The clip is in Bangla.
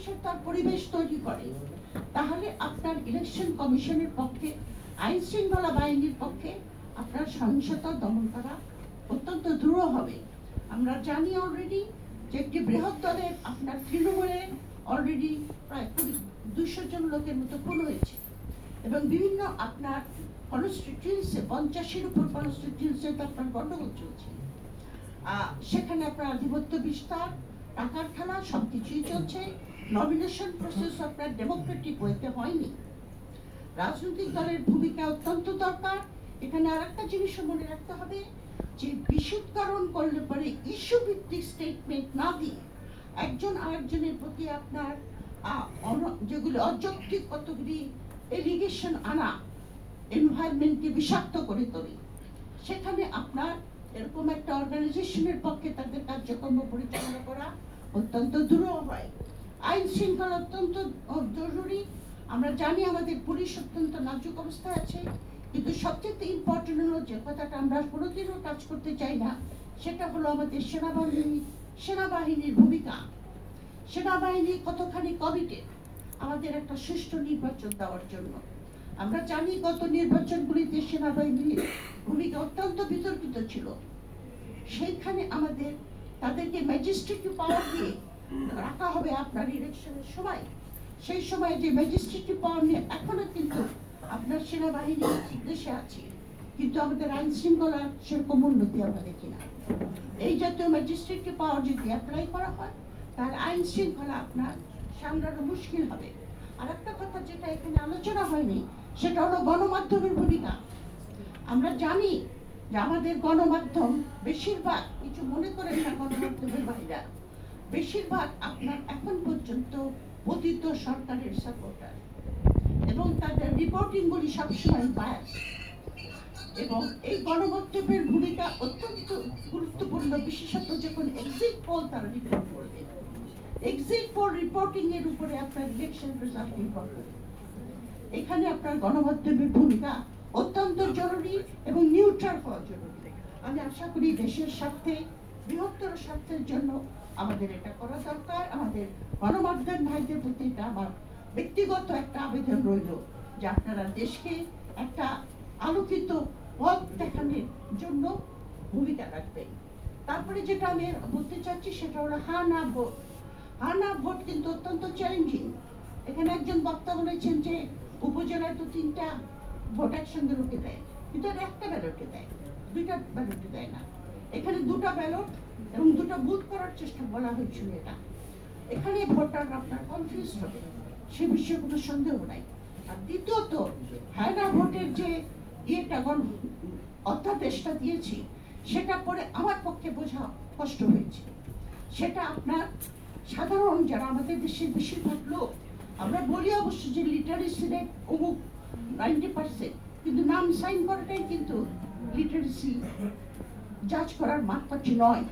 সহিংসতার পরিবেশ তৈরি করে, তাহলে আপনার ইলেকশন কমিশনের পক্ষে, আইন শৃঙ্খলা বাহিনীর পক্ষে আপনার সহিংসতা দমন করা অত্যন্ত দূর হবে। আমরা জানি অলরেডি যে একটি বৃহৎ দলের আপনার তৃণমূলে অলরেডি প্রায় 200 জন লোকের মতো খুন হয়েছে, এবং বিভিন্ন আপনার কনস্টিটিউয়েন্সি 50-এর উপর কনস্টিটিউয়েন্সিতে আপনার গন্ডগোল চলছে। সেখানে আপনার আধিপত্য বিস্তার, টাকার খেলা সবকিছুই চলছে। নমিনেশন প্রসেস আপনার ডেমোক্রেটিক ওয়েতে হয়নি। রাজনৈতিক দলের ভূমিকা অত্যন্ত দরকার। এখানে আর একটা জিনিসও মনে রাখতে হবে যে বিশুদ্ধকরণ করলে পরে ইস্যু ভিত্তিক স্টেটমেন্ট না দিয়ে একজন আরেকজনের প্রতি আপনার যেগুলি অযৌক্তিক কতগুলি এলিগেশন আনা এনভায়রনমেন্টকে বিষাক্ত করে তোলে। সেখানে আপনার এরকম একটা অর্গানাইজেশনের পক্ষে তাদের কার্যক্রম পরিচালনা করা অত্যন্ত দুরূহ হয়। আইন শৃঙ্খলা অত্যন্ত জরুরি। আমরা জানি আমাদের পুলিশ অত্যন্ত নাজুক অবস্থায় আছে, কিন্তু সবচেয়ে ইম্পর্টেন্ট হলো যে কথাটা আমরা কোনোদিনও কাজ করতে চাই না, সেটা হলো আমাদের সেনাবাহিনীর ভূমিকা। সেনাবাহিনী কতখানি কমিটেড আমাদের একটা সুষ্ঠু নির্বাচন দেওয়ার জন্য। আমরা জানি গত নির্বাচনগুলিতে সেনাবাহিনীর ভূমিকা অত্যন্ত বিতর্কিত ছিল। সেইখানে আমাদের তাদেরকে ম্যাজিস্ট্রেটিভ পাওয়ার দিয়ে রাখা হবে আপনার ইলেকশনের সময়। সেই সময় যে ম্যাজিস্ট্রেটিভ পাওয়ার নিয়ে এখনো কিন্তু আপনার সেনাবাহিনী দেশে আছে, কিন্তু আমাদের আইন শৃঙ্খলার সেরকম উন্নতি আমরা দেখি না। এই জাতীয় ম্যাজিস্ট্রেটিভ পাওয়ার যদি অ্যাপ্লাই করা হয়, তাহলে আইন শৃঙ্খলা আপনার সামলানো মুশকিল হবে। আর একটা কথা যেটা এখানে আলোচনা হয়নি, সেটা হলো গণমাধ্যমের ভূমিকা। আমরা জানি যে আমাদের গণমাধ্যম বেশিরভাগ, কিছু মনে করেন না গণমাধ্যমের বাইরা, বেশিরভাগ আপনার এখন পর্যন্ত পতিত সরকারের সাপোর্টার, এবং তাদের রিপোর্টিং গুলি সবসময় বায়াস। এবং এই গণমাধ্যমের ভূমিকা অত্যন্ত গুরুত্বপূর্ণ, বিশেষত যখন এক্সিট পোল তারা রিপোর্ট করবে। এক্সিট পোল রিপোর্টিং এর উপরে আপনার ইলেকশন রেজাল্ট নির্ভর করে। এখানে আপনার গণমাধ্যমের ভূমিকা অত্যন্ত জরুরি এবং নিউট্রাল হওয়া জরুরি। আমি আশা করি দেশের স্বার্থে, বৃহত্তর স্বার্থের জন্য আমাদের এটা করা দরকার। আমাদের গণমাধ্যম ভাইদের প্রতি এটা আমার ব্যক্তিগত একটা আবেদন রইল যে আপনারা দেশকে একটা আলোকিত পথ দেখানোর জন্য ভূমিকা রাখবেন। তারপরে যেটা আমি বলতে চাচ্ছি সেটা হলো হা না ভোট। হা না ভোট কিন্তু অত্যন্ত চ্যালেঞ্জিং। এখানে একজন বক্তা বলেছেন যে উপজেলায় তো 3টা ভোট একসঙ্গে রুখে দেয়, কিন্তু একটা ব্যালটে দেয়, 2টা ব্যালটে দেয় না। এখানে 2টা ব্যালট এবং 2টা বুথ করার চেষ্টা বলা হয়েছিল। এটা এখানে ভোটার আপনার কনফিউজ হবে, সে বিষয়ে কোনো সন্দেহ নাই। আর দ্বিতীয়ত হ্যাঁ না ভোটের যে অধ্যাদেশটা দিয়েছি, সেটা পরে আমার পক্ষে বোঝা কষ্ট হয়েছে। সেটা আপনার সাধারণ যারা আমাদের দেশের বেশিরভাগ লোক, আমরা বলি অবশ্য যে লিটারেসি রেট অমুক 90%, কিন্তু নাম সাইন করাটাই কিন্তু লিটারেসি জাজ করার মাপকাঠি নয়।